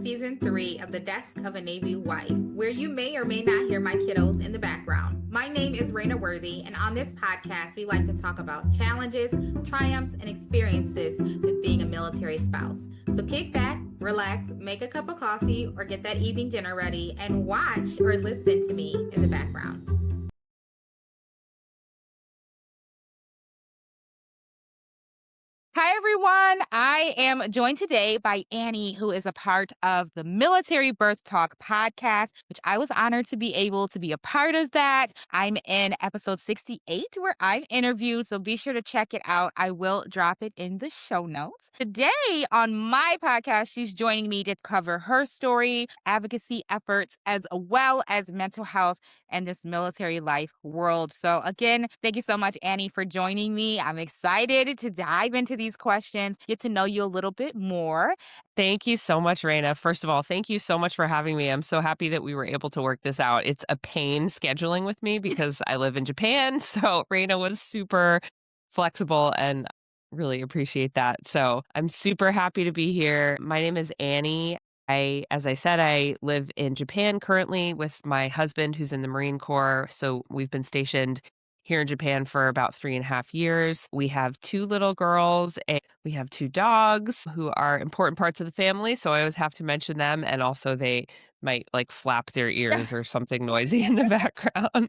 Season 3 of The Desk of a Navy Wife, where you may or may not hear my kiddos in the background. My name is Raina Worthy, and on this podcast, we like to talk about challenges, triumphs, and experiences with being a military spouse. So kick back, relax, make a cup of coffee, or get that evening dinner ready, and watch or listen to me in the background. Hi, everyone. I am joined today by Annie, who is a part of the Military Birth Talk podcast, which I was honored to be able to be a part of that. I'm in episode 68 where I'm interviewed, so be sure to check it out. I will drop it in the show notes. Today on my podcast, she's joining me to cover her story, advocacy efforts, as well as mental health and this military life world. So again, thank you so much, Annie, for joining me. I'm excited to dive into these questions, get to know you a little bit more. Thank you so much, Raina. First of all, thank you so much for having me. I'm so happy that we were able to work this out. It's a pain scheduling with me because I live in Japan. So Raina was super flexible and really appreciate that. So I'm super happy to be here. My name is Annie. As I said, I live in Japan currently with my husband who's in the Marine Corps. So we've been stationed here in Japan for about 3.5 years. We have two little girls and we have two dogs who are important parts of the family. So I always have to mention them. And also they might like flap their ears or something noisy in the background.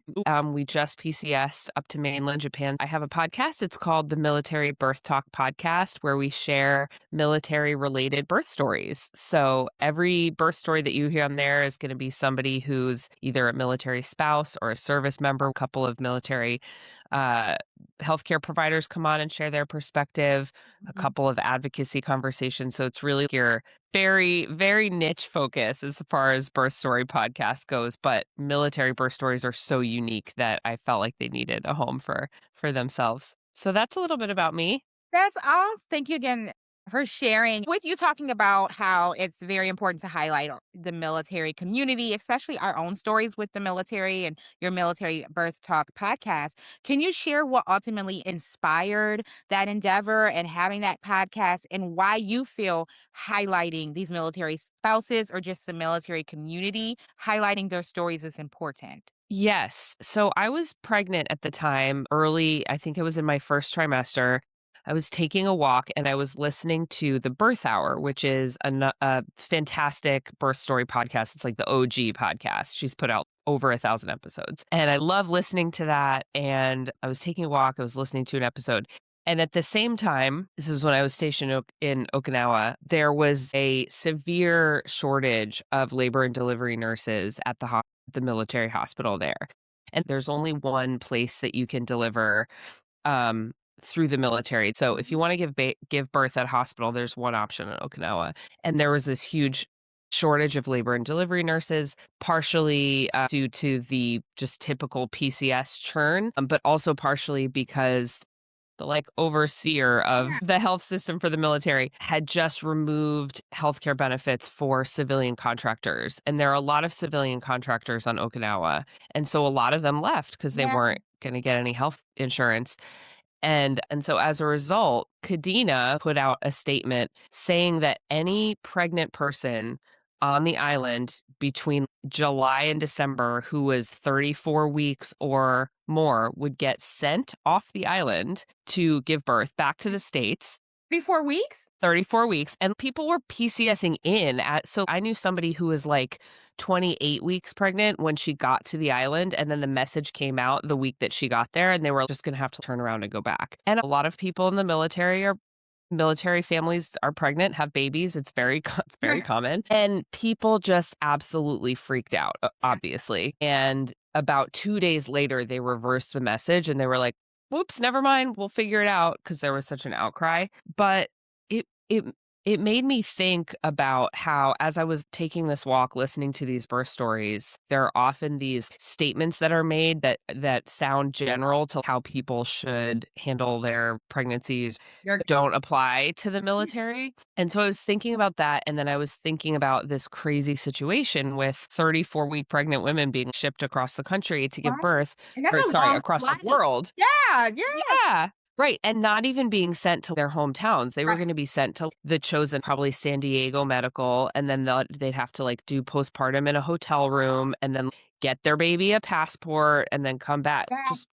We just PCSed up to mainland Japan. I have a podcast. It's called the Military Birth Talk Podcast, where we share military related birth stories. So every birth story that you hear on there is going to be somebody who's either a military spouse or a service member. A couple of military healthcare providers come on and share their perspective, a couple of advocacy conversations. So it's really your very, very niche focus as far as birth story podcast goes. But military birth stories are so unique that I felt like they needed a home for themselves. So that's a little bit about me. That's awesome. Thank you again for sharing. With you talking about how it's very important to highlight the military community, especially our own stories with the military and your Military Birth Talk podcast. Can you share what ultimately inspired that endeavor and having that podcast and why you feel highlighting these military spouses or just the military community, highlighting their stories is important? Yes. So I was pregnant at the time, early, I think it was in my first trimester. I was taking a walk and I was listening to The Birth Hour, which is a fantastic birth story podcast. It's like the OG podcast. She's put out over 1,000 episodes. And I love listening to that. And I was taking a walk, I was listening to an episode. And at the same time, this is when I was stationed in Okinawa, there was a severe shortage of labor and delivery nurses at the military hospital there. And there's only one place that you can deliver um, through the military. So if you want to give birth at a hospital, there's one option in Okinawa. And there was this huge shortage of labor and delivery nurses, partially due to the just typical PCS churn, but also partially because the like overseer of the health system for the military had just removed healthcare benefits for civilian contractors. And there are a lot of civilian contractors on Okinawa. And so a lot of them left because they weren't going to get any health insurance. And so as a result, Kadena put out a statement saying that any pregnant person on the island between July and December who was 34 weeks or more would get sent off the island to give birth back to the States. 34 weeks? 34 weeks. And people were PCSing so I knew somebody who was like 28 weeks pregnant when she got to the island. And then the message came out the week that she got there and they were just going to have to turn around and go back. And a lot of people in the military families are pregnant, have babies. It's very common. And people just absolutely freaked out, obviously. And about 2 days later, they reversed the message and they were like, whoops, never mind. We'll figure it out because there was such an outcry. But it it it made me think about how, as I was taking this walk, listening to these birth stories, there are often these statements that are made that sound general to how people should handle their pregnancies, You're don't apply to the military. And so I was thinking about that, and then I was thinking about this crazy situation with 34-week pregnant women being shipped across the country to give right. birth, And that's or a sorry, long across the flight. world. Yeah, yeah. Yeah. Right, and not even being sent to their hometowns. They were Right. gonna be sent to the chosen, probably San Diego Medical, and then they'd have to, like, do postpartum in a hotel room and then get their baby a passport and then come back. Yeah. Just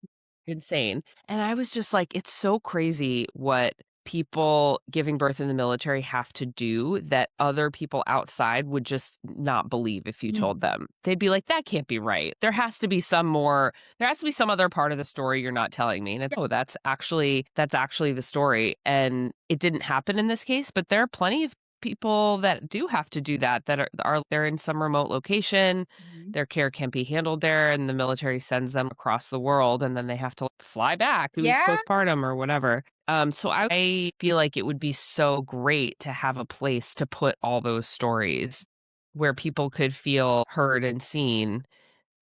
insane. And I was just like, it's so crazy what people giving birth in the military have to do that other people outside would just not believe if you told Mhm. them. They'd be like, that can't be right. There has to be some other part of the story you're not telling me. And it's, oh, that's actually the story. And it didn't happen in this case, but there are plenty of people that do have to do that that are they're in some remote location, Mhm. their care can't be handled there, and the military sends them across the world, and then they have to fly back 2 weeks Yeah. postpartum or whatever. So I feel like it would be so great to have a place to put all those stories where people could feel heard and seen,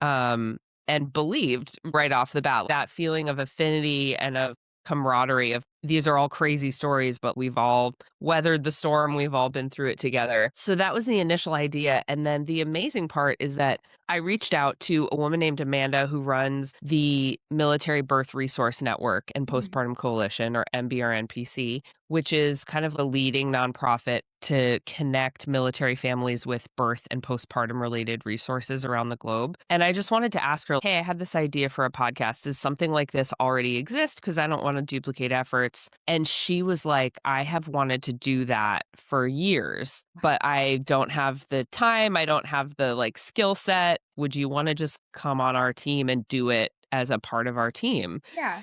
um, and believed right off the bat. That feeling of affinity and of camaraderie of these are all crazy stories, but we've all weathered the storm. We've all been through it together. So that was the initial idea. And then the amazing part is that I reached out to a woman named Amanda who runs the Military Birth Resource Network and Mhm. Postpartum Coalition, or MBRNPC, which is kind of a leading nonprofit to connect military families with birth and postpartum related resources around the globe. And I just wanted to ask her, hey, I had this idea for a podcast. Does something like this already exist? Because I don't want to duplicate efforts. And she was like, I have wanted to do that for years, but I don't have the time. I don't have the like skill set. Would you want to just come on our team and do it as a part of our team? Yeah.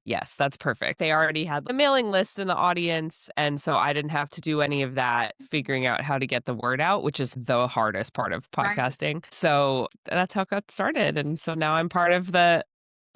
Yes, that's perfect. They already had the mailing list and the audience, and so I didn't have to do any of that figuring out how to get the word out, which is the hardest part of Right. podcasting. So that's how it got started, and so now I'm part of the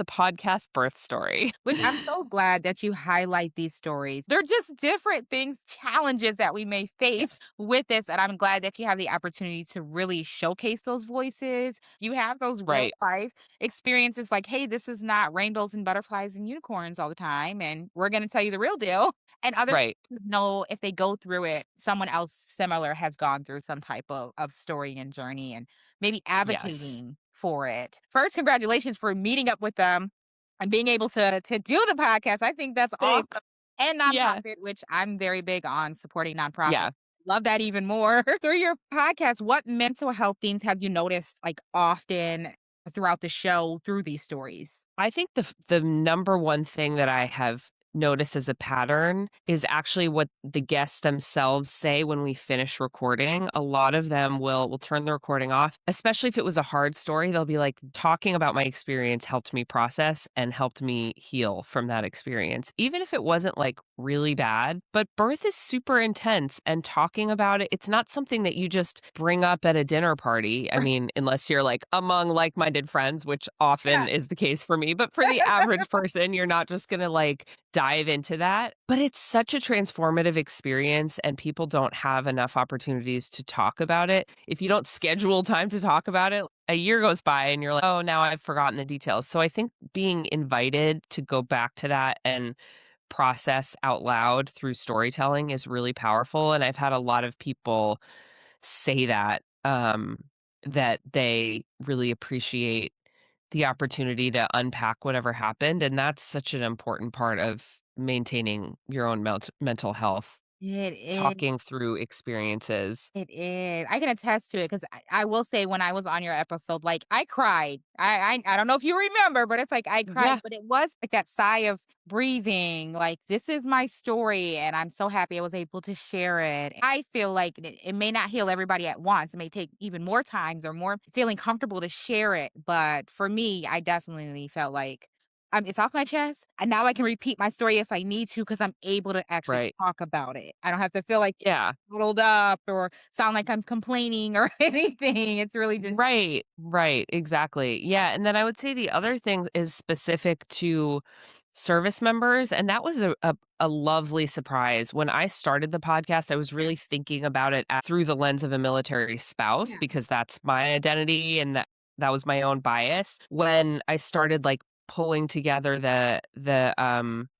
podcast birth story. Which I'm so glad that you highlight these stories. They're just different things, challenges that we may face with this. And I'm glad that you have the opportunity to really showcase those voices. You have those real Right, life experiences like, hey, this is not rainbows and butterflies and unicorns all the time. And we're going to tell you the real deal. And other right. people know if they go through it, someone else similar has gone through some type of story and journey and maybe Yes. advocating for it. First, congratulations for meeting up with them and being able to do the podcast. I think that's awesome. Thanks. And Yeah. nonprofit, which I'm very big on supporting nonprofit. Yeah. Love that even more. Through your podcast, what mental health things have you noticed like often throughout the show through these stories? I think the number one thing that I have noticed as a pattern is actually what the guests themselves say when we finish recording. A lot of them will turn the recording off, especially if it was a hard story. They'll be like, talking about my experience helped me process and helped me heal from that experience, even if it wasn't like really bad. But birth is super intense, and talking about it, it's not something that you just bring up at a dinner party. I mean, unless you're like among like minded friends, which often Yeah. is the case for me. But for the average person, you're not just going to like dive into that. But it's such a transformative experience, and people don't have enough opportunities to talk about it. If you don't schedule time to talk about it, a year goes by and you're like, oh, now I've forgotten the details. So I think being invited to go back to that and process out loud through storytelling is really powerful. And I've had a lot of people say that, that they really appreciate the opportunity to unpack whatever happened, and that's such an important part of maintaining your own mental health, It is. talking through experiences. It is. I can attest to it because I will say when I was on your episode, like I cried. I don't know if you remember, but it's like I cried, Yeah, but it was like that sigh of breathing. Like this is my story, and I'm so happy I was able to share it. I feel like it may not heal everybody at once. It may take even more times or more feeling comfortable to share it. But for me, I definitely felt like it's off my chest, and now I can repeat my story if I need to because I'm able to actually right. talk about it. I don't have to feel like Yeah. bottled up or sound like I'm complaining or anything. It's really just Right, right, exactly. Yeah, and then I would say the other thing is specific to service members, and that was a lovely surprise. When I started the podcast, I was really thinking about it through the lens of a military spouse yeah. because that's my identity and that was my own bias. When I started like pulling together the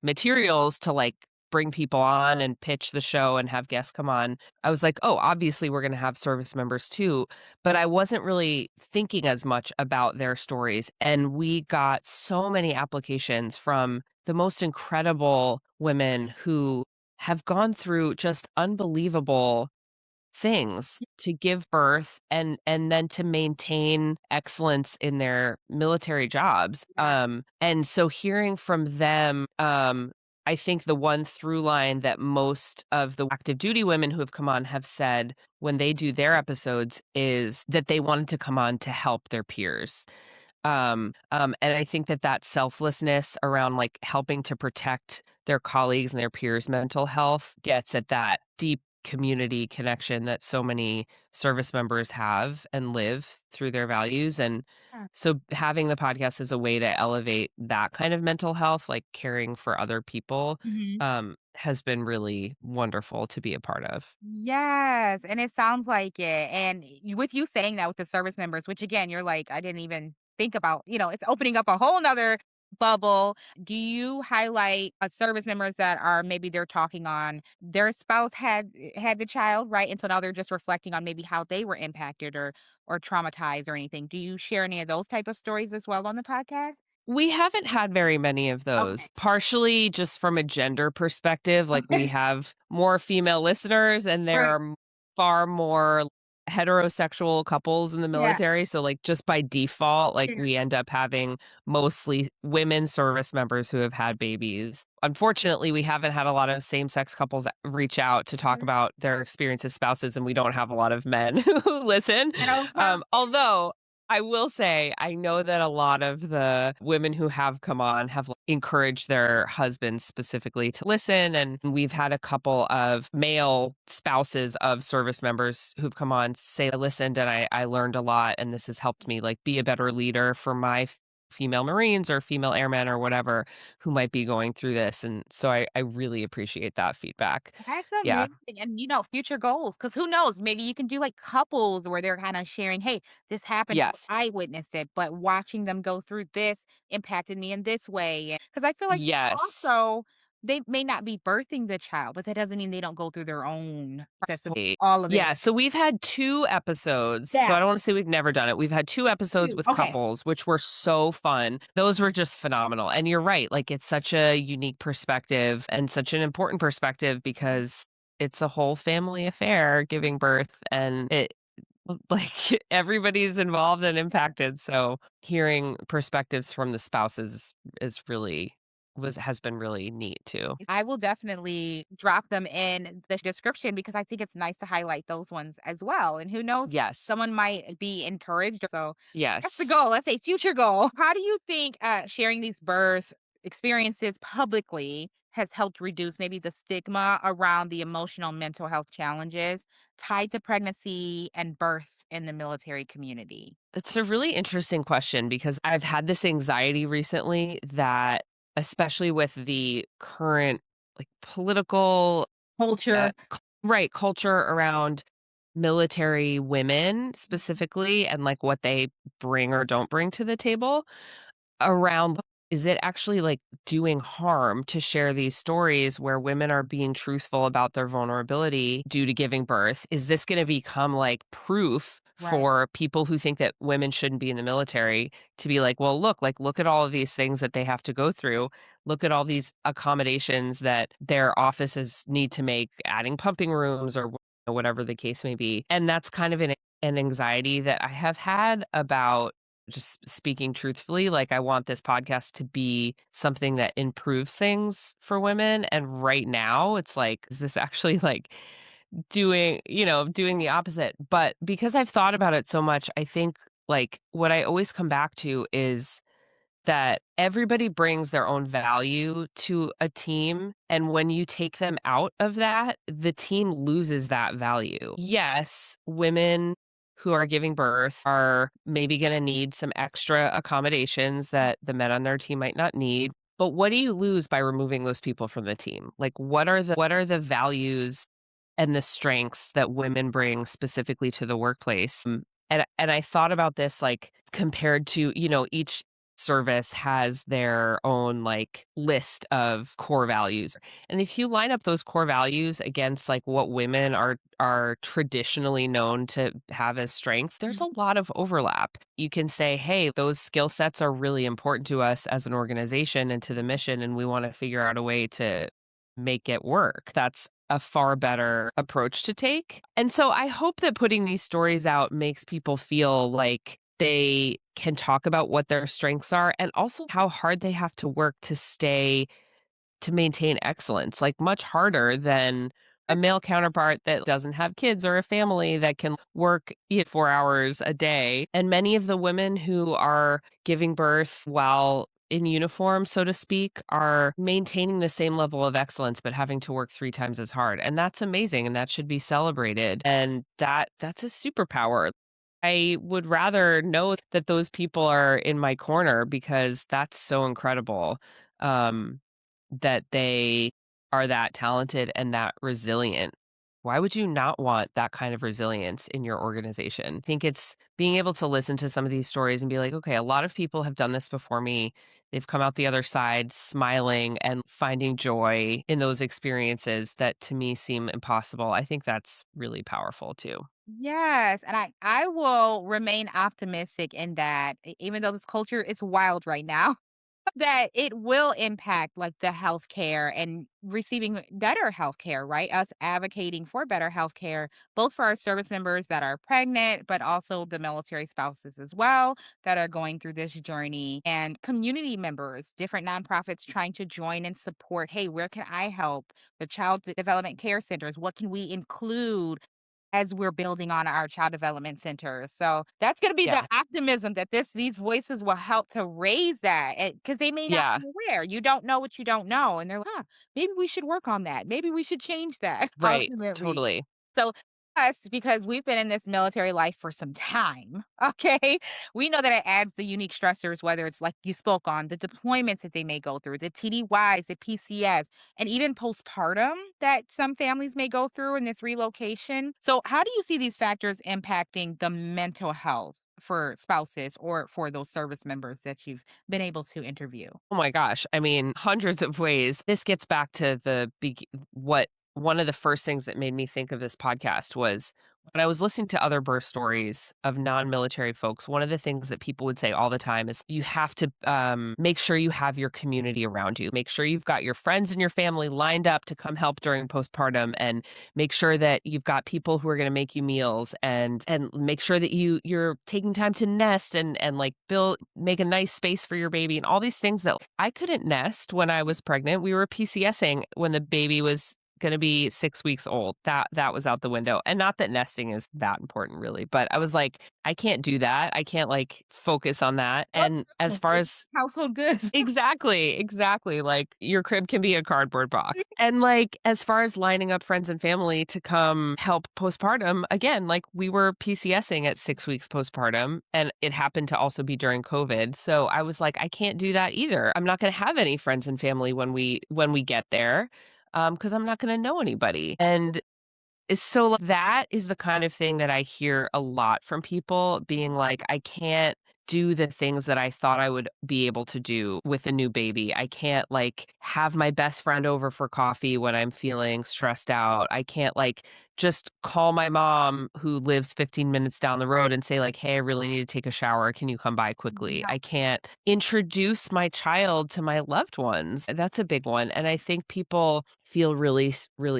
materials to like bring people on and pitch the show and have guests come on, I was like, "Oh, obviously we're going to have service members too." But I wasn't really thinking as much about their stories, and we got so many applications from the most incredible women who have gone through just unbelievable things to give birth and then to maintain excellence in their military jobs. Yeah. And so hearing from them, I think the one through line that most of the active duty women who have come on have said when they do their episodes is that they wanted to come on to help their peers. And I think that that selflessness around, like, helping to protect their colleagues and their peers' mental health gets at that deep community connection that so many service members have and live through their values, and so having the podcast as a way to elevate that kind of mental health, like caring for other people, Mhm. has been really wonderful to be a part of. Yes, and it sounds like it, and with you saying that with the service members, which again, you're like, I didn't even think about, it's opening up a whole nother bubble. Do you highlight, service members that are maybe they're talking on their spouse had the child, right? And so now they're just reflecting on maybe how they were impacted or traumatized or anything. Do you share any of those type of stories as well on the podcast? We haven't had very many of Okay. those, partially just from a gender perspective, like, we have more female listeners, and there Right. are far more heterosexual couples in the Yeah. military, so, like, just by default, like, Yeah. we end up having mostly women service members who have had babies. Unfortunately, we haven't had a lot of same-sex couples reach out to talk about their experience as spouses, and we don't have a lot of men who listen, Okay. although I will say, I know that a lot of the women who have come on have, like, encouraged their husbands specifically to listen, and we've had a couple of male spouses of service members who've come on say, "I listened and I learned a lot, and this has helped me, like, be a better leader for my female Marines or female airmen or whatever who might be going through this," and so I really appreciate that feedback. That's Yeah. amazing. And, future goals, because who knows? Maybe you can do like couples where they're kind of sharing, hey, this happened. Yes. I witnessed it, but watching them go through this impacted me in this way. Because I feel like Yes. also they may not be birthing the child, but that doesn't mean they don't go through their own process of Wait. all of it. Yeah, so we've had 2 episodes, so Yeah. I don't wanna say we've never done it. We've had 2 episodes with Okay. couples, which were so fun. Those were just phenomenal, and you're right, like, it's such a unique perspective and such an important perspective because it's a whole family affair giving birth, and like, everybody's involved and impacted, so hearing perspectives from the spouses is really was has been really neat too. I will definitely drop them in the description because I think it's nice to highlight those ones as well. And who knows, Yes. someone might be encouraged. So that's the Yes. goal. Let's say future goal. How do you think sharing these birth experiences publicly has helped reduce maybe the stigma around the emotional mental health challenges tied to pregnancy and birth in the military community? It's a really interesting question because I've had this anxiety recently that, especially with the current, like, political, Culture. right, culture around military women specifically and, like, what they bring or don't bring to the table around, is it actually, like, doing harm to share these stories where women are being truthful about their vulnerability due to giving birth? Is this gonna become, like, proof Right. for people who think that women shouldn't be in the military to be like, "Well, look, like, look at all of these things that they have to go through. Look at all these accommodations that their offices need to make, adding pumping rooms," or whatever the case may be, and that's kind of an anxiety that I have had about just speaking truthfully, like, I want this podcast to be something that improves things for women, and right now, it's like, is this actually, like, doing the opposite? But because I've thought about it so much, I think, like, what I always come back to is that everybody brings their own value to a team, and when you take them out of that, the team loses that value. Yes, women who are giving birth are maybe gonna need some extra accommodations that the men on their team might not need, but what do you lose by removing those people from the team? Like, what are the values and the strengths that women bring specifically to the workplace? And I thought about this, like, compared to, each service has their own like list of core values. And if you line up those core values against like what women are traditionally known to have as strengths, there's a lot of overlap. You can say, "Hey, those skill sets are really important to us as an organization and to the mission and we want to figure out a way to make it work." That's a far better approach to take. And so I hope that putting these stories out makes people feel like they can talk about what their strengths are and also how hard they have to work to maintain excellence, like much harder than a male counterpart that doesn't have kids or a family that can work 4 hours a day. And many of the women who are giving birth while in uniform, so to speak, are maintaining the same level of excellence but having to work 3 times as hard. And that's amazing and that should be celebrated. And that's a superpower. I would rather know that those people are in my corner because that's so incredible. Um, that they are that talented and that resilient. Why would you not want that kind of resilience in your organization? I think it's being able to listen to some of these stories and be like, okay, a lot of people have done this before me. They've come out the other side smiling and finding joy in those experiences that to me seem impossible. I think that's really powerful too. Yes, and I will remain optimistic in that even though this culture is wild right now, that it will impact, like, the healthcare and receiving better healthcare, right? Us advocating for better healthcare, both for our service members that are pregnant, but also the military spouses as well that are going through this journey, and community members, different nonprofits trying to join and support, "Hey, where can I help?" The child development care centers, what can we include as we're building on our child development center. So that's gonna be the Yeah. optimism that these voices will help to raise that, because they may not Yeah. be aware. You don't know what you don't know, and they're like, "Huh, maybe we should work on that. Maybe we should change that," Right. ultimately. Totally. So, us, because we've been in this military life for some time, okay? We know that it adds the unique stressors, whether it's like you spoke on, the deployments that they may go through, the TDYs, the PCS, and even postpartum that some families may go through in this relocation. So, how do you see these factors impacting the mental health for spouses or for those service members that you've been able to interview? Oh my gosh. I mean, hundreds of ways. This gets back to what one of the first things that made me think of this podcast was when I was listening to other birth stories of non-military folks. One of the things that people would say all the time is you have to make sure you have your community around you. Make sure you've got your friends and your family lined up to come help during postpartum, and make sure that you've got people who are going to make you meals, and make sure that you're taking time to nest and like build make a nice space for your baby and all these things that I couldn't nest when I was pregnant. We were PCSing when the baby was going to be 6 weeks old. That was out the window. And not that nesting is that important really, but I was like I can't do that. I can't like focus on that. Oh, And as no, far it's as household goods. exactly, exactly, like, your crib can be a cardboard box. And, like, as far as lining up friends and family to come help postpartum, again, like, we were PCSing at 6 weeks postpartum, and it happened to also be during COVID, so I was like, "I can't do that either. I'm not gonna have any friends and family when we get there, because 'cause I'm not gonna know anybody." And so like, that is the kind of thing that I hear a lot from people being like, "I can't do the things that I thought I would be able to do with a new baby. I can't, like, have my best friend over for coffee when I'm feeling stressed out. I can't, like, just call my mom who lives 15 minutes down the road and say, like, 'Hey, I really need to take a shower. Can you come by quickly?' I can't introduce my child to my loved ones." That's a big one, and I think people feel really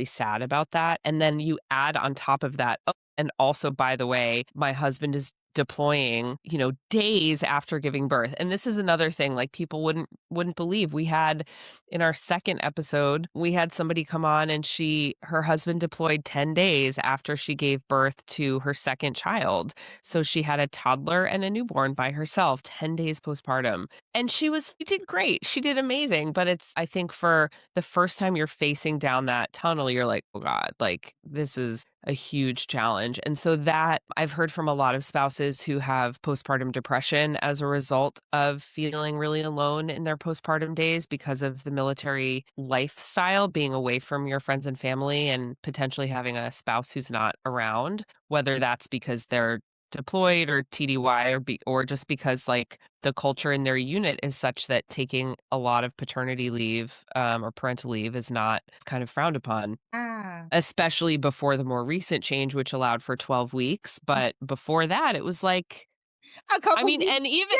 sad about that, and then you add on top of that, "Oh, and also, by the way, my husband is deploying, days after giving birth." And this is another thing, like, people wouldn't believe. We had in our second episode, we had somebody come on and her husband deployed 10 days after she gave birth to her second child. So she had a toddler and a newborn by herself, 10 days postpartum. And she did great. She did amazing, but it's I think for the first time you're facing down that tunnel, you're like, "Oh god, like, this is a huge challenge." And so that I've heard from a lot of spouses who have postpartum depression as a result of feeling really alone in their postpartum days because of the military lifestyle, being away from your friends and family and potentially having a spouse who's not around, whether that's because they're deployed or TDY or just because like the culture in their unit is such that taking a lot of paternity leave or parental leave is not it's kind of frowned upon, Ah, especially before the more recent change, which allowed for 12 weeks. But before that, it was like, a I couple mean, weeks. and even Yeah,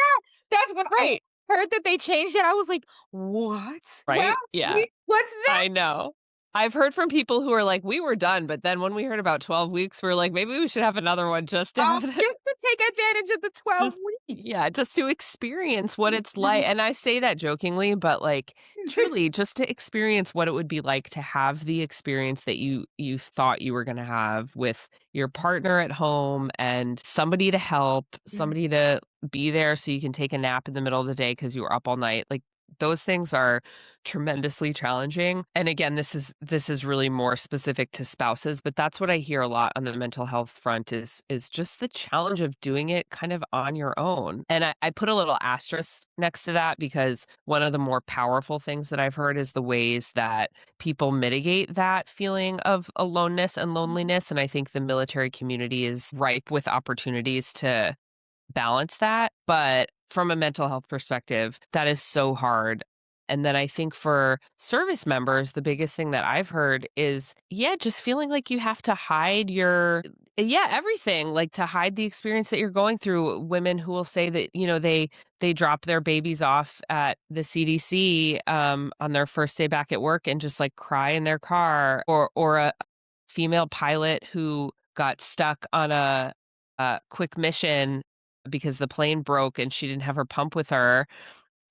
that's when I right, heard that they changed it. I was like, "What? 12 right, yeah. weeks? What's that?" I know. I've heard from people who are like, "We were done," but then when we heard about 12 weeks, we're like, "Maybe we should have another one just to have the Just to take advantage of the 12 just weeks. yeah, just to experience what it's like." And I say that jokingly, but, like, truly just to experience what it would be like to have the experience that you thought you were gonna have with your partner at home and somebody to help, Yeah, somebody to be there so you can take a nap in the middle of the day because you were up all night, like, those things are tremendously challenging. And again, this is really more specific to spouses, but that's what I hear a lot on the mental health front is just the challenge of doing it kind of on your own. And I put a little asterisk next to that because one of the more powerful things that I've heard is the ways that people mitigate that feeling of aloneness and mhm, loneliness. And I think the military community is ripe with opportunities to balance that, but from a mental health perspective, that is so hard. And then I think for service members, the biggest thing that I've heard is, yeah, just feeling like you have to hide your yeah, everything, like to hide the experience that you're going through. Women who will say that, they drop their babies off at the CDC on their first day back at work and just like cry in their car, or a female pilot who got stuck on a quick mission because the plane broke and she didn't have her pump with her.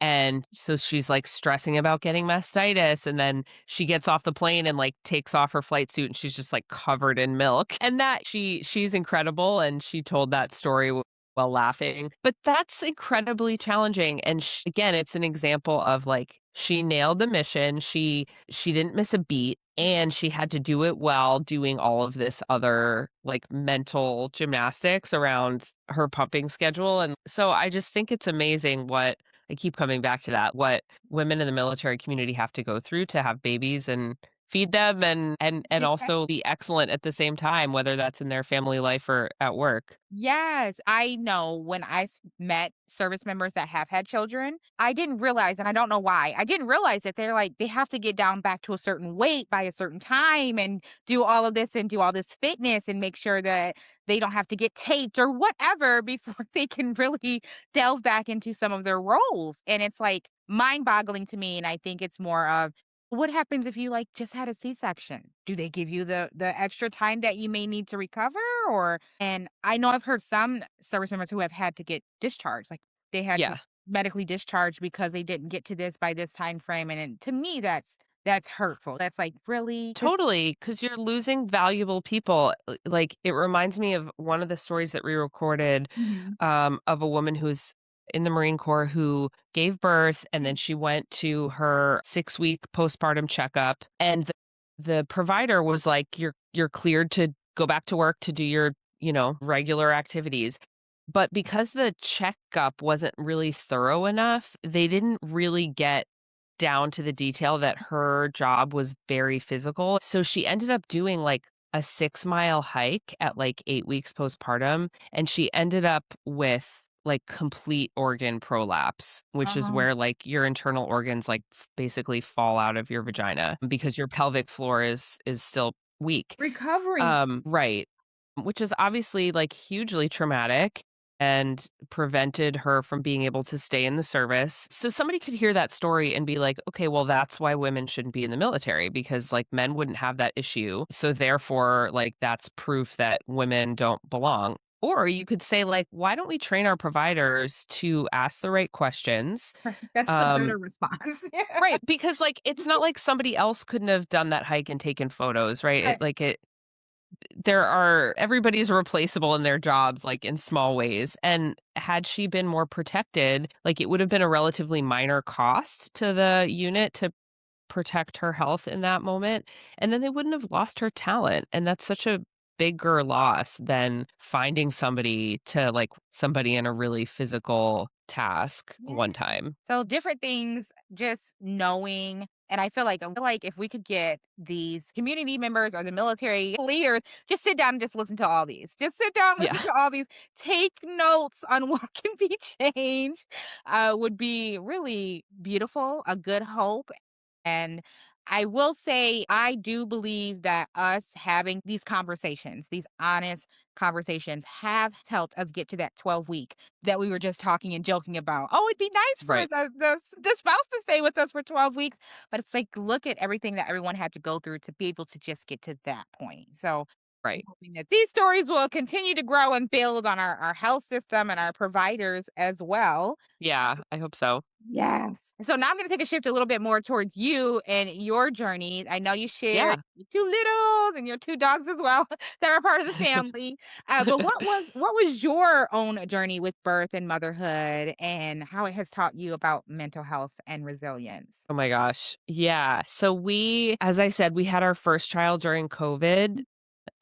And so she's like stressing about getting mastitis. And then she gets off the plane and like takes off her flight suit and she's just like covered in milk. And that she's incredible. And she told that story while laughing. But that's incredibly challenging. And again, it's an example of like she nailed the mission. She didn't miss a beat and she had to do it while doing all of this other like mental gymnastics around her pumping schedule. And so I just think it's amazing what I keep coming back to that, what women in the military community have to go through to have babies and feed them and yeah. also be excellent at the same time, whether that's in their family life or at work. Yes, I know when met service members that have had children, I didn't realize, and I don't know why, I didn't realize that they're like, they have to get down back to a certain weight by a certain time and do all of this and do all this fitness and make sure that they don't have to get taped or whatever before they can really delve back into some of their roles. And it's like mind boggling to me. And I think it's more of, what happens if you like just had a C-section? Do they give you the extra time that you may need to recover? Or and I know I've heard some service members who have had to get discharged, like they had to Yeah. medically discharge because they didn't get to this by this time frame. And to me, that's hurtful. That's like really because Totally, because 'cause you're losing valuable people. Like, it reminds me of one of the stories that we recorded, of a woman who's in the Marine Corps who gave birth, and then she went to her 6-week postpartum checkup, and the provider was like, "You're cleared to go back to work to do your, regular activities." But because the checkup wasn't really thorough enough, they didn't really get down to the detail that her job was very physical. So she ended up doing like a 6-mile hike at like 8 weeks postpartum, and she ended up with like complete organ prolapse, which is um, where like your internal organs like basically fall out of your vagina because your pelvic floor is still weak. recovering. Right. Which is obviously, like, hugely traumatic and prevented her from being able to stay in the service. So somebody could hear that story and be like, "Okay, well, that's why women shouldn't be in the military because, like, men wouldn't have that issue. So therefore, like, that's proof that women don't belong." Or you could say, like, "Why don't we train our providers to ask the right questions?" Right, that's the Um better response. Yeah. Right, because, like, it's not like somebody else couldn't have done that hike and taken photos, right? Right. Everybody's replaceable in their jobs, like, in small ways, and had she been more protected, like, it would have been a relatively minor cost to the unit to protect her health in that moment, and then they wouldn't have lost her talent, and that's such a bigger loss than finding somebody in a really physical task Yeah. one time. So different things, just knowing. And I feel like if we could get these community members or the military leaders, just sit down and just listen to all these. Just sit down, Yeah. listen to all these, take notes on what can be changed, would be really beautiful, a good hope. And I will say, I do believe that us having these conversations, these honest conversations, have helped us get to that 12-week that we were just talking and joking about. Oh, it'd be nice for Right. the spouse to stay with us for 12 weeks. But it's like, look at everything that everyone had to go through to be able to just get to that point. So I'm Right. hoping that these stories will continue to grow and build on our health system and our providers as well. Yeah, I hope so. Yes. So now I'm going to take a shift a little bit more towards you and your journey. I know you share Yeah. your two littles and your two dogs as well that are part of the family. But what was your own journey with birth and motherhood, and how it has taught you about mental health and resilience? Oh my gosh. Yeah. So as I said, we had our first child during COVID.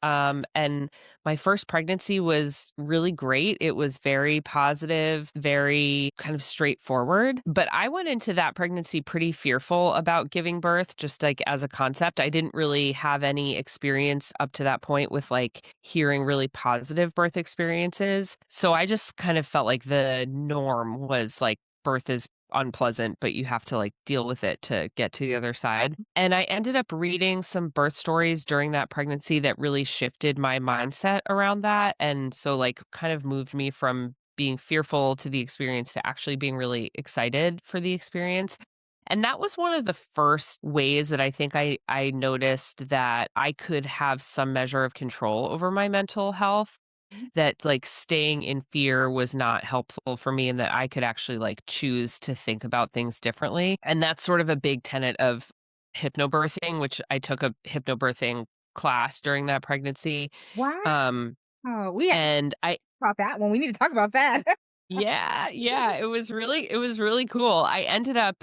And my first pregnancy was really great. It was very positive, very kind of straightforward. But I went into that pregnancy pretty fearful about giving birth, just like as a concept. I didn't really have any experience up to that point with like hearing really positive birth experiences. So I just kind of felt like the norm was like birth is unpleasant, but you have to like deal with it to get to the other side. And I ended up reading some birth stories during that pregnancy that really shifted my mindset around that. And so, like, kind of moved me from being fearful to the experience to actually being really excited for the experience. And that was one of the first ways that I think I noticed that I could have some measure of control over my mental health, that like staying in fear was not helpful for me and that I could actually like choose to think about things differently. And that's sort of a big tenet of hypnobirthing, which I took a hypnobirthing class during that pregnancy. Wow. Um We have to and I talk about that one. We need to talk about that. Yeah, yeah, it was really cool. I ended up,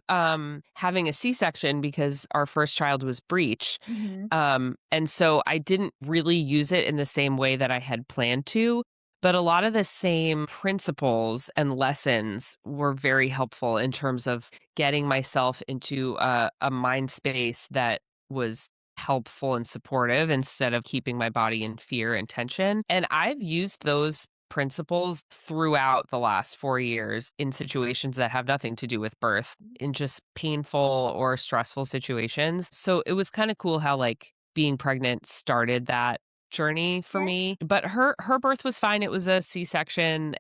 having a C-section because our first child was breech, Mhm. and so I didn't really use it in the same way that I had planned to, but a lot of the same principles and lessons were very helpful in terms of getting myself into a mind space that was helpful and supportive instead of keeping my body in fear and tension, and I've used those principles throughout the last 4 years in situations that have nothing to do with birth, in just painful or stressful situations. So it was kinda cool how, like, being pregnant started that journey for Yeah. me, but her birth was fine, it was a C-section,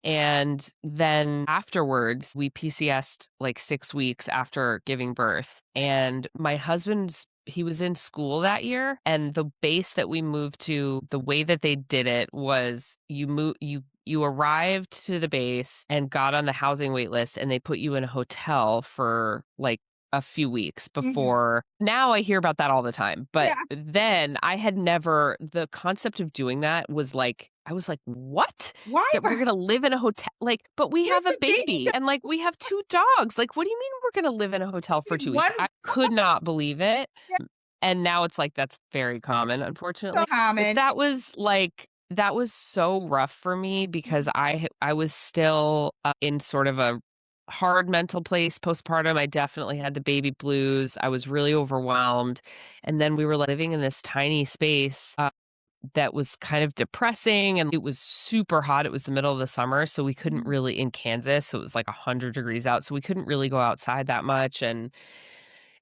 and then afterwards, we PCS'd like 6 weeks after giving birth, and my husband's he was in school that year, and the base that we moved to, the way that they did it was you arrived to the base and got on the housing wait list, and they put you in a hotel for, like, a few weeks Mhm. before now I hear about that all the time, but Yeah. then I had never the concept of doing that was like I was like, "What? Why? That we're gonna live in a hotel like, but we Where's have a the baby baby, and, like, we have 2 dogs, like, what do you mean we're gonna live in a hotel for 2 weeks?" One I could not believe it, and now it's like that's very common, so unfortunately, but common. that was so rough for me because I was still, in sort of a hard mental place postpartum. I definitely had the baby blues, I was really overwhelmed, and then we were living in this tiny space, that was kind of depressing, and it was super hot. It was the middle of the summer, so we couldn't Mhm. really in Kansas, so it was like 100 degrees out, so we couldn't really go outside that much, and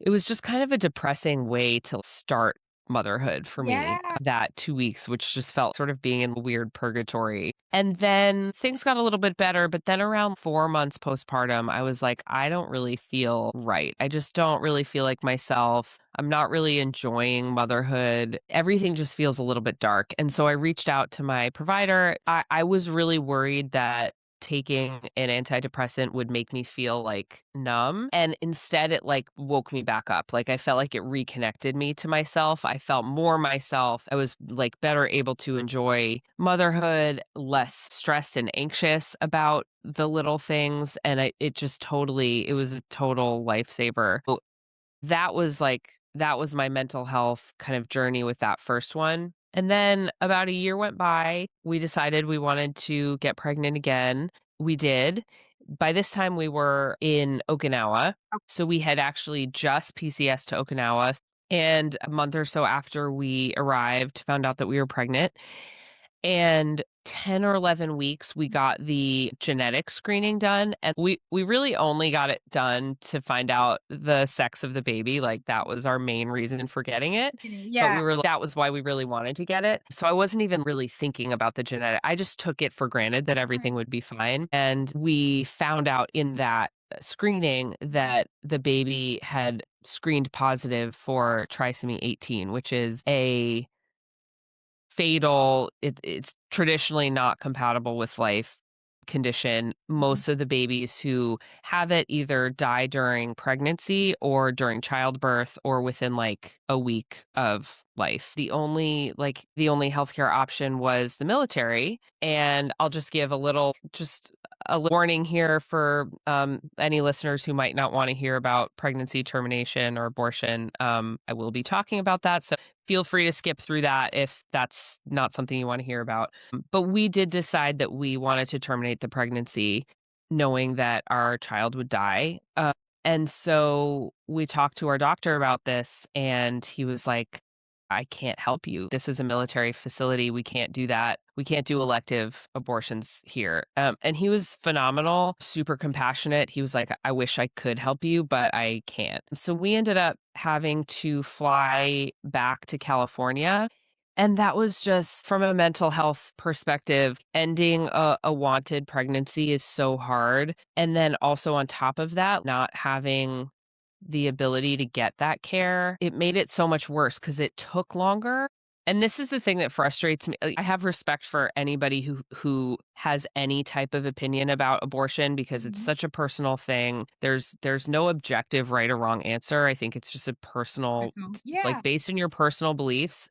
it was just kind of a depressing way to start motherhood for me, Yeah. that 2 weeks, which just felt sort of being in a weird purgatory. And then things got a little bit better, but then around 4 months postpartum, I was like, "I don't really feel right. I just don't really feel like myself. I'm not really enjoying motherhood. Everything just feels a little bit dark." And so I reached out to my provider. I was really worried that taking an antidepressant would make me feel like numb, and instead it like woke me back up. Like I felt like it reconnected me to myself. I felt more myself. I was like better able to enjoy motherhood, less stressed and anxious about the little things, and it just totally it was a total lifesaver. That was my mental health kind of journey with that first one. And then about a year went by, we decided we wanted to get pregnant again. We did. By this time, we were in Okinawa, Oh, so we had actually just PCS to Okinawa, and a month or so after we arrived, found out that we were pregnant, and 10 or 11 weeks, we got the genetic screening done, and we really only got it done to find out the sex of the baby, like, that was our main reason for getting it, but yeah. that was why we really wanted to get it, so I wasn't even really thinking about the genetic I just took it for granted that Right. everything would be fine, and we found out in that screening that the baby had screened positive for trisomy 18, which is a fatal it's traditionally not compatible with life condition. Mhm. Most of the babies who have it either die during pregnancy or during childbirth or within, like, a week of life. The only healthcare option was the military, and I'll just give a warning here for, any listeners who might not wanna hear about pregnancy termination or abortion. I will be talking about that, so feel free to skip through that if that's not something you wanna hear about. But we did decide that we wanted to terminate the pregnancy knowing that our child would die. And so we talked to our doctor about this, and he was like, I can't help you. This is a military facility. We can't do that. We can't do elective abortions here. And he was phenomenal, super compassionate. He was like, I wish I could help you, but I can't. So we ended up having to fly back to California, and that was just from a mental health perspective, ending a wanted pregnancy is so hard. And then also on top of that, not having the ability to get that care, it made it so much worse because it took longer. And this is the thing that frustrates me. Like, I have respect for anybody who has any type of opinion about abortion because it's Mhm. such a personal thing. There's no objective right or wrong answer. I think it's just a personal Personal. like Yeah. based in your personal beliefs.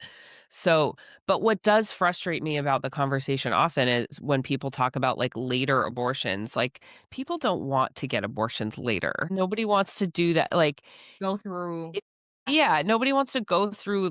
So, but what does frustrate me about the conversation often is when people talk about like later abortions, like people don't want to get abortions later. Nobody wants to do that. Like, Go through. it yeah, nobody wants to go through a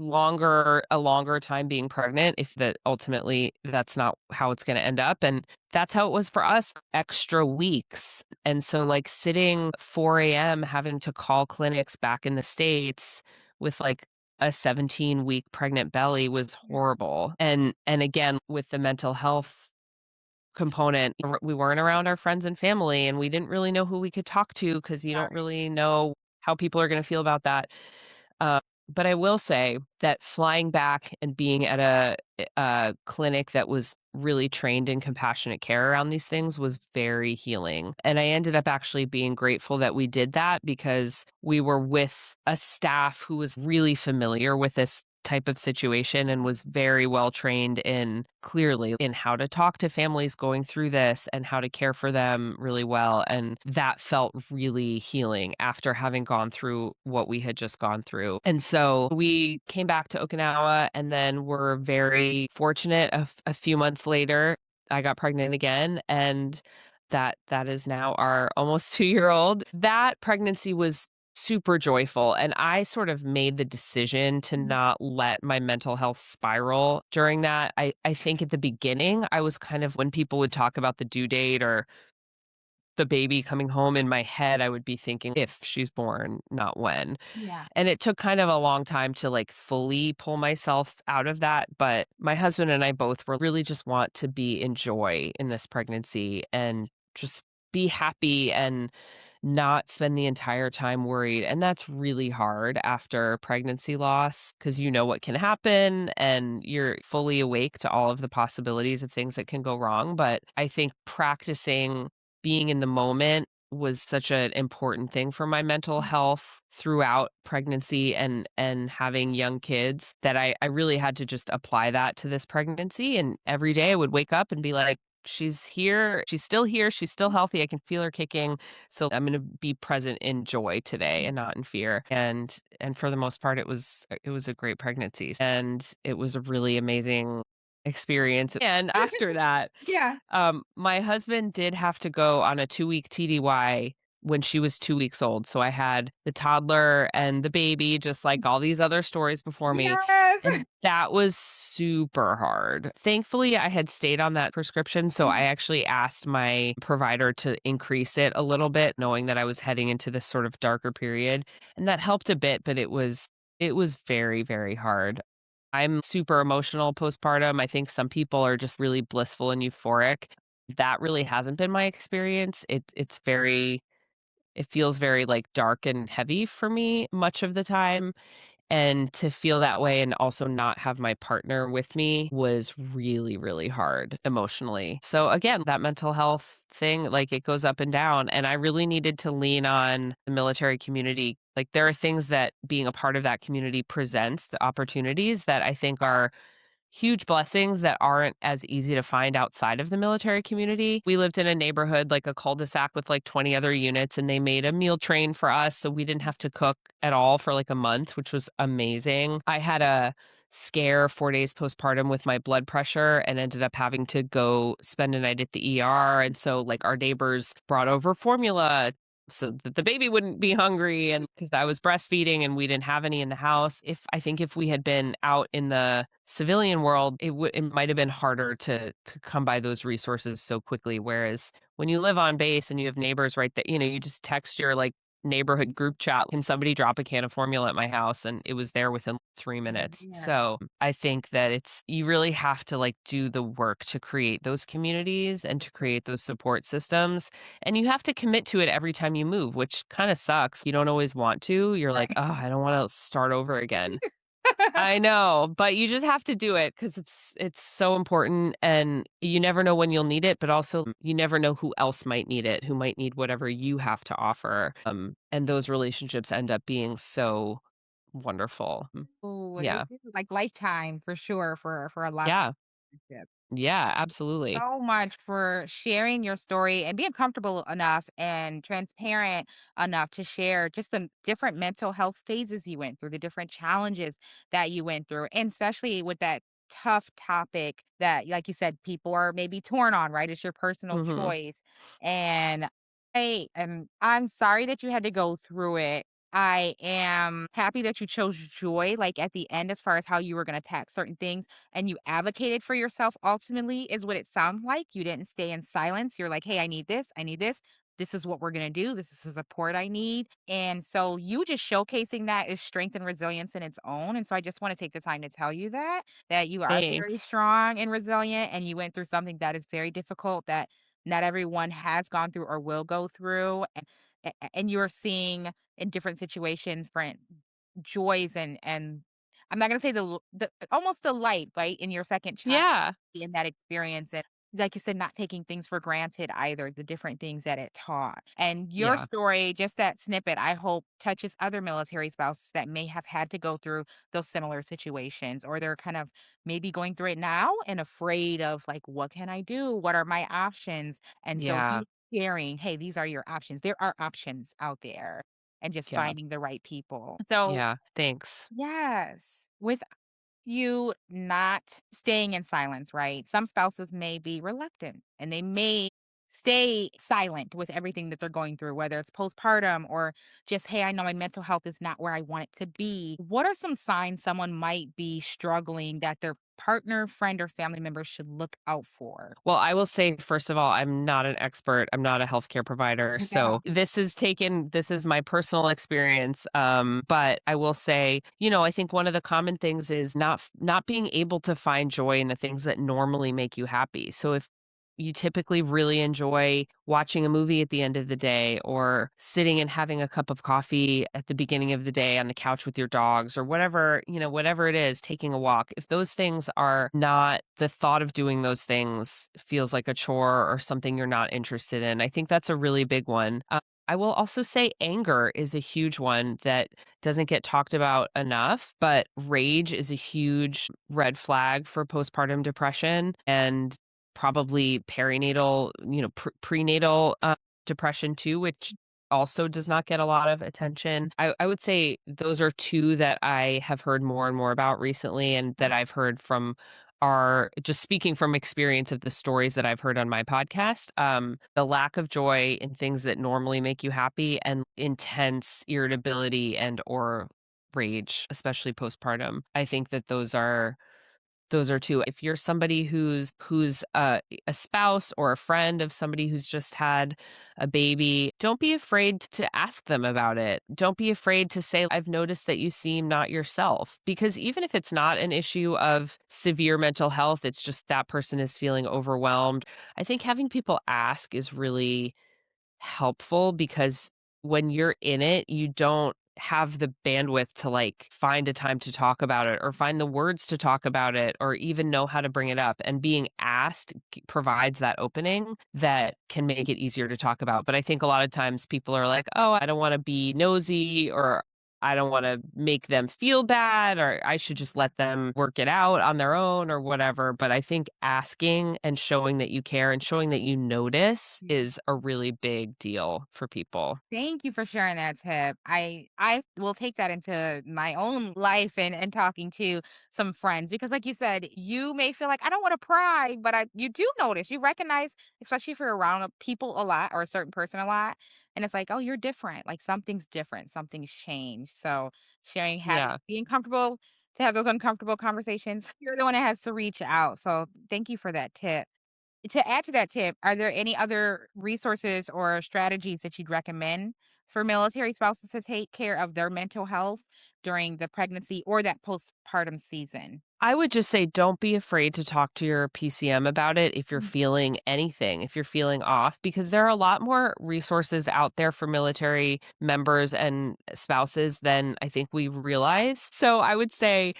longer time being pregnant if that ultimately that's not how it's gonna end up, and that's how it was for us, extra weeks, and so, like, sitting 4 a.m. having to call clinics back in the States with, like, a 17-week pregnant belly was Yeah. horrible, and again, with the mental health component, we weren't around our friends and family, and we didn't really know who we could talk to because you don't Right. really know how people are gonna feel about that. Uh, but I will say that flying back and being at a clinic that was really trained in compassionate care around these things was very healing. And I ended up actually being grateful that we did that because we were with a staff who was really familiar with this type of situation and was very well trained in clearly in how to talk to families going through this and how to care for them really well, and that felt really healing after having gone through what we had just gone through. And so we came back to Okinawa, and then we're very fortunate a few months later I got pregnant again, and that is now our almost 2-year-old. That pregnancy was super joyful, and I sort of made the decision to Mhm. not let my mental health spiral during that. I think at the beginning, I was kind of when people would talk about the due date or the baby coming home in my head, I would be thinking if she's born, not when. Yeah. And it took kind of a long time to, like, fully pull myself out of that, but my husband and I both were really just want to be in joy in this pregnancy and just be happy and not spend the entire time worried, and that's really hard after pregnancy loss because you know what can happen and you're fully awake to all of the possibilities of things that can go wrong, but I think practicing being in the moment was such an important thing for my mental Mhm. health throughout pregnancy and having young kids that I really had to just apply that to this pregnancy, and every day I would wake up and be like, "She's here. She's still here. She's still healthy. I can feel her kicking. So I'm gonna be present in joy today and not in fear." And for the most part, it was a great pregnancy, and it was a really amazing experience. And after that, Yeah. my husband did have to go on a 2-week TDY when she was 2 weeks old. So I had the toddler and the baby, just like all these other stories before me, Yes. and that was super hard. Thankfully, I had stayed on that prescription, so I actually asked my provider to increase it a little bit, knowing that I was heading into this sort of darker period, and that helped a bit, but it was very, very hard. I'm super emotional postpartum. I think some people are just really blissful and euphoric. That really hasn't been my experience. It feels very, like, dark and heavy for me much of the time, and to feel that way and also not have my partner with me was really, really hard emotionally. So, again, that mental health thing, like, it goes up and down, and I really needed to lean on the military community. Like, there are things that being a part of that community presents, the opportunities that I think are huge blessings that aren't as easy to find outside of the military community. We lived in a neighborhood, like a cul-de-sac with like 20 other units, and they made a meal train for us. So we didn't have to cook at all for like a month, which was amazing. I had a scare 4 days postpartum with my blood pressure and ended up having to go spend a night at the ER. And so, like, our neighbors brought over formula so that the baby wouldn't be hungry, and because I was breastfeeding and we didn't have any in the house. If we had been out in the civilian world, it might have been harder to come by those resources so quickly. Whereas when you live on base and you have neighbors right there, you just text your like neighborhood group chat, can somebody drop a can of formula at my house? And it was there within 3 minutes. Yeah. So I think that you really have to like do the work to create those communities and to create those support systems. And you have to commit to it every time you move, which kind of sucks. You don't always want to. You're like, oh, I don't want to start over again. I know, but you just have to do it because it's so important, and you never know when you'll need it, but also you never know who else might need it, who might need whatever you have to offer, and those relationships end up being so wonderful. Ooh, they Yeah. do, like, lifetime for sure for a lot of Yeah. relationships. Yeah, absolutely. So much for sharing your story and being comfortable enough and transparent enough to share just the different mental health phases you went through, the different challenges that you went through, and especially with that tough topic that, like you said, people are maybe torn on, right? It's your personal Mhm. choice. And I'm sorry that you had to go through it. I am happy that you chose joy, like at the end, as far as how you were going to attack certain things and you advocated for yourself ultimately, is what it sounds like. You didn't stay in silence. You're like, hey, I need this. I need this. This is what we're going to do. This is the support I need. And so you just showcasing that is strength and resilience in its own. And so I just want to take the time to tell you that you are very Thanks. strong and resilient and you went through something that is very difficult that not everyone has gone through or will go through. And you're seeing in different situations different joys and I'm not gonna say the almost the light, right, in your second child Yeah. in that experience, and like you said, not taking things for granted either, the different things that it taught. And your Yeah. story, just that snippet, I hope touches other military spouses that may have had to go through those similar situations, or they're kind of maybe going through it now and afraid of like, what can I do? What are my options? And so Yeah. you sharing, hey, these are your options. There are options out there and just Yeah. finding the right people. So Yeah. Thanks. yes. With you not staying in silence, right? Some spouses may be reluctant and they may stay silent with everything that they're going through, whether it's postpartum or just, hey, I know my mental health is not where I want it to be. What are some signs someone might be struggling that their partner, friend, or family member should look out for? Well, I will say, first of all, I'm not an expert. I'm not a healthcare provider. Okay. So this is my personal experience. But I will say, I think one of the common things is not being able to find joy in the things that normally make you happy. So if you typically really enjoy watching a movie at the end of the day or sitting and having a cup of coffee at the beginning of the day on the couch with your dogs or whatever, whatever it is, taking a walk. If those things are not the thought of doing those things feels like a chore or something you're not interested in, I think that's a really big one. I will also say anger is a huge one that doesn't get talked about enough, but rage is a huge red flag for postpartum depression and probably perinatal, prenatal depression too, which also does not get a lot of attention. I would say those are two that I have heard more and more about recently and that I've heard from are just speaking from experience of the stories that I've heard on my podcast, the lack of joy in things that normally make you happy and intense irritability and or rage, especially postpartum. I think that those are 2. If you're somebody who's a spouse or a friend of somebody who's just had a baby, don't be afraid to ask them about it. Don't be afraid to say, "I've noticed that you seem not yourself." Because even if it's not an issue of severe mental health, it's just that person is feeling overwhelmed. I think having people ask is really helpful because when you're in it, you don't have the bandwidth to like find a time to talk about it or find the words to talk about it or even know how to bring it up. And being asked provides that opening that can make it easier to talk about. But I think a lot of times people are like, oh, I don't want to be nosy or I don't want to make them feel bad or I should just let them work it out on their own or whatever. But I think asking and showing that you care and showing that you notice is a really big deal for people. Thank you for sharing that tip. I will take that into my own life and talking to some friends because like you said, you may feel like I don't want to pry, but you do notice, you recognize, especially if you're around people a lot or a certain person a lot, and it's like, oh, you're different. Like something's different, something's changed. So sharing having Yeah. being comfortable to have those uncomfortable conversations, you're the one that has to reach out. So thank you for that tip. To add to that tip, are there any other resources or strategies that you'd recommend for military spouses to take care of their mental health during the pregnancy or that postpartum season? I would just say don't be afraid to talk to your PCM about it if you're Mm. feeling anything, if you're feeling off, because there are a lot more resources out there for military members and spouses than I think we realize. So I would say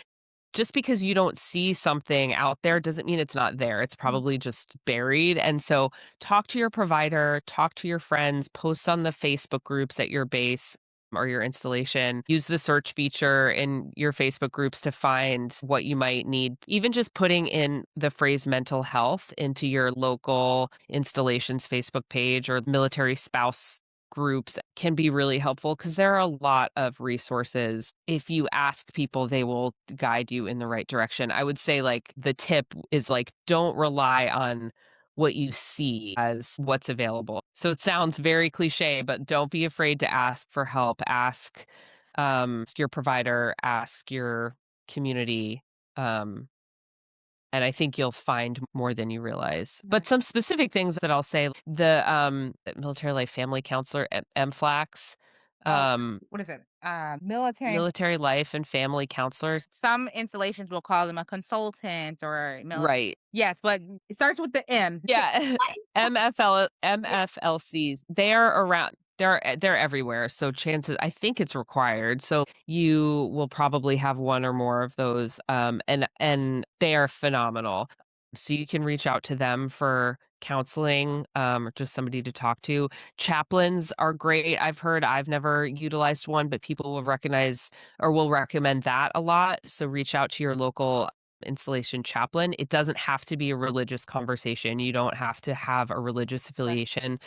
just because you don't see something out there doesn't mean it's not there. It's Mm. probably just buried. And so talk to your provider, talk to your friends, post on the Facebook groups at your base or your installation. Use the search feature in your Facebook groups to find what you might need. Even just putting in the phrase mental health into your local installations Facebook page or military spouse groups can be really helpful because there are a lot of resources. If you ask people, they will guide you in the right direction. I would say, like, the tip is like, don't rely on what you see as what's available. So it sounds very cliche, but don't be afraid to ask for help. Ask your provider, ask your community. Um, and I think you'll find more than you realize. But Right. some specific things that I'll say, the Military Life Family Counselor, MFLACs, Oh, um, what is it? Military. Military Life and Family Counselors. Some installations will call them a consultant or military. Right. Yes, but it starts with the M. Yeah. MFLCs, they're around. They're everywhere. So chances I think it's required. So you will probably have one or more of those. And they are phenomenal. So you can reach out to them for counseling, or just somebody to talk to. Chaplains are great. I've never utilized one, but people will recognize or will recommend that a lot. So reach out to your local installation chaplain. It doesn't have to be a religious conversation. You don't have to have a religious affiliation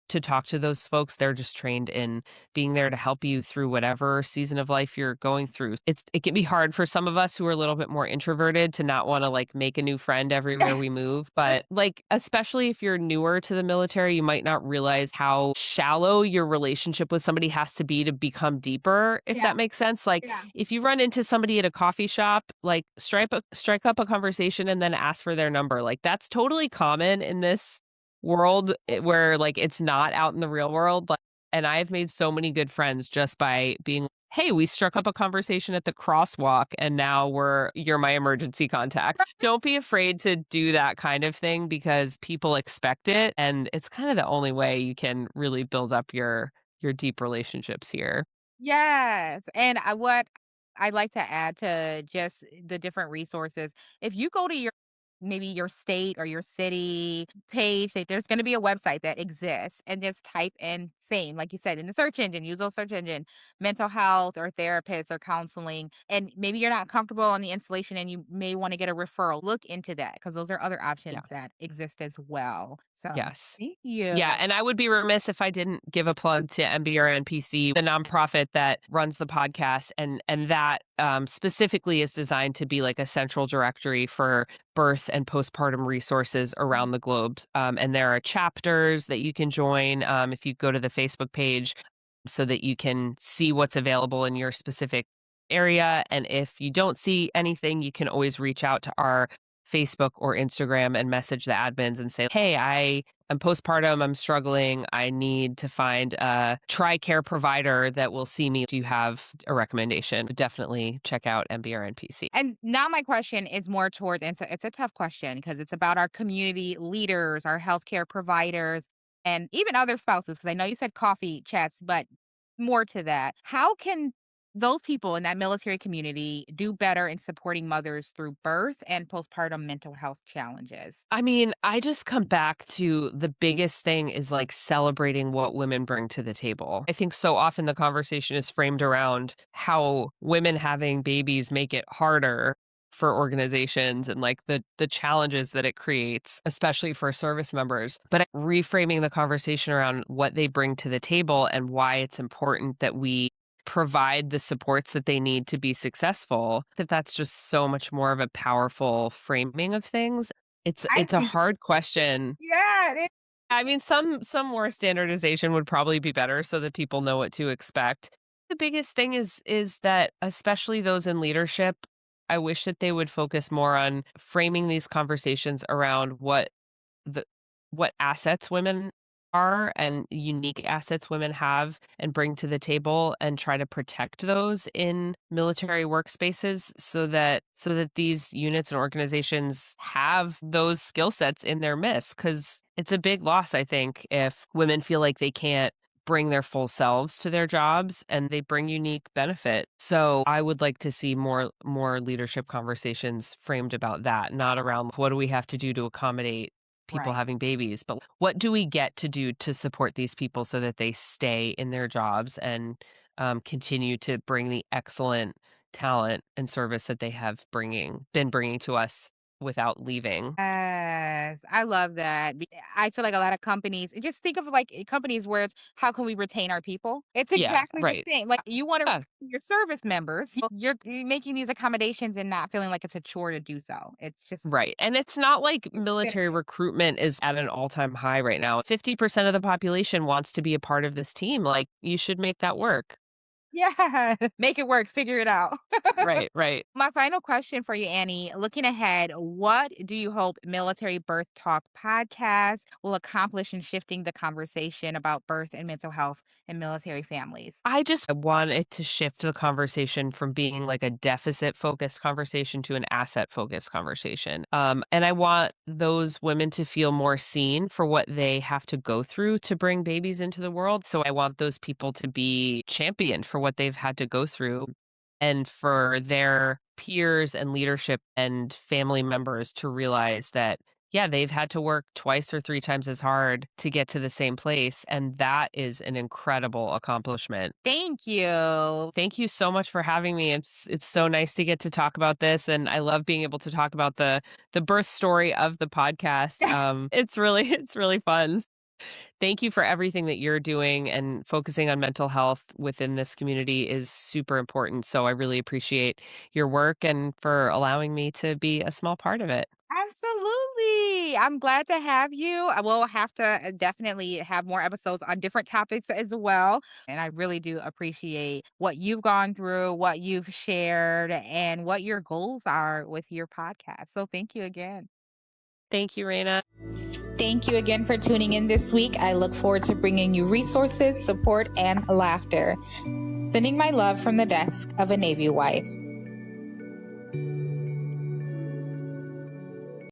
to talk to those folks. They're just trained in being there to help you through whatever season of life you're going through. It can be hard for some of us who are a little bit more introverted to not want to like make a new friend everywhere we move, but like especially if you're newer to the military, you might not realize how shallow your relationship with somebody has to be to become deeper, if Yeah, that makes sense. Like yeah. if you run into somebody at a coffee shop, like strike up a conversation and then ask for their number. Like that's totally common in this world where like it's not out in the real world. Like, and I've made so many good friends just by being, hey, we struck up a conversation at the crosswalk and now you're my emergency contact. Don't be afraid to do that kind of thing because people expect it. And it's kind of the only way you can really build up your deep relationships here. Yes, and what I'd like to add to just the different resources, if you go to your maybe your state or your city page, that there's gonna be a website that exists and just type in same, like you said, in the search engine, use those search engine, mental health or therapist or counseling, and maybe you're not comfortable on the installation and you may wanna get a referral, look into that because those are other Yeah. options that exist as well. So, Yes. thank Yeah, you. and I would be remiss if I didn't give a plug to MBRNPC, the nonprofit that runs the podcast, and that specifically is designed to be like a central directory for birth and postpartum resources around the globe. And there are chapters that you can join if you go to the Facebook page so that you can see what's available in your specific area. And if you don't see anything, you can always reach out to our Facebook or Instagram and message the admins and say, hey, I'm postpartum, I'm struggling, I need to find a TRICARE provider that will see me. Do you have a recommendation? Definitely check out MBRNPC. And now my question is more towards, and it's a tough question because it's about our community leaders, our healthcare providers, and even other spouses. Because I know you said coffee chats, but more to that. How can those people in that military community do better in supporting mothers through birth and postpartum mental health challenges? I mean, I just come back to the biggest thing is like celebrating what women bring to the table. I think so often the conversation is framed around how women having babies make it harder for organizations and like the challenges that it creates, especially for service members. But reframing the conversation around what they bring to the table and why it's important that we provide the supports that they need to be successful, that's just so much more of a powerful framing of things. I It's a think, hard question. yeah, it I mean, some more standardization would probably be better so that people know what to expect. The biggest thing is that especially those in leadership, I wish that they would focus more on framing these conversations around the what assets women are and unique assets women have and bring to the table and try to protect those in military workspaces so that these units and organizations have those skill sets in their midst cuz it's a big loss I think if women feel like they can't bring their full selves to their jobs and they bring unique benefit. So I would like to see more leadership conversations framed about that, not around what do we have to do to accommodate people right. having babies, but what do we get to do to support these people so that they stay in their jobs and continue to bring the excellent talent and service that they have been bringing to us without leaving? Yes, I love that. I feel like a lot of companies, just think of like companies where it's how can we retain our people? It's Yeah, exactly the right. same. Like you want to Yeah, retain your service members, you're making these accommodations and not feeling like it's a chore to do so. It's just right. And it's not like it's a military benefit. recruitment is at an all-time high right now. 50% of the population wants to be a part of this team. Like you should make that work. Yeah, make it work, figure it out. Right, right. My final question for you, Annie, looking ahead, what do you hope Military Birth Talk podcast will accomplish in shifting the conversation about birth and mental health in military families? I just want it to shift the conversation from being like a deficit focused conversation to an asset focused conversation. And I want those women to feel more seen for what they have to go through to bring babies into the world. So I want those people to be championed for what they've had to go through and for their peers and leadership and family members to realize that yeah, they've had to work twice or three times as hard to get to the same place, and that is an incredible accomplishment. Thank you. Thank you so much for having me. It's so nice to get to talk about this, and I love being able to talk about the birth story of the podcast. It's really it's really fun. Thank you for everything that you're doing and focusing on mental health within this community is super important. So I really appreciate your work and for allowing me to be a small part of it. Absolutely. I'm glad to have you. I will have to definitely have more episodes on different topics as well. And I really do appreciate what you've gone through, what you've shared, and what your goals are with your podcast. So thank you again. Thank you, Raina. Thank you again for tuning in this week. I look forward to bringing you resources, support, and laughter. Sending my love from the desk of a Navy wife.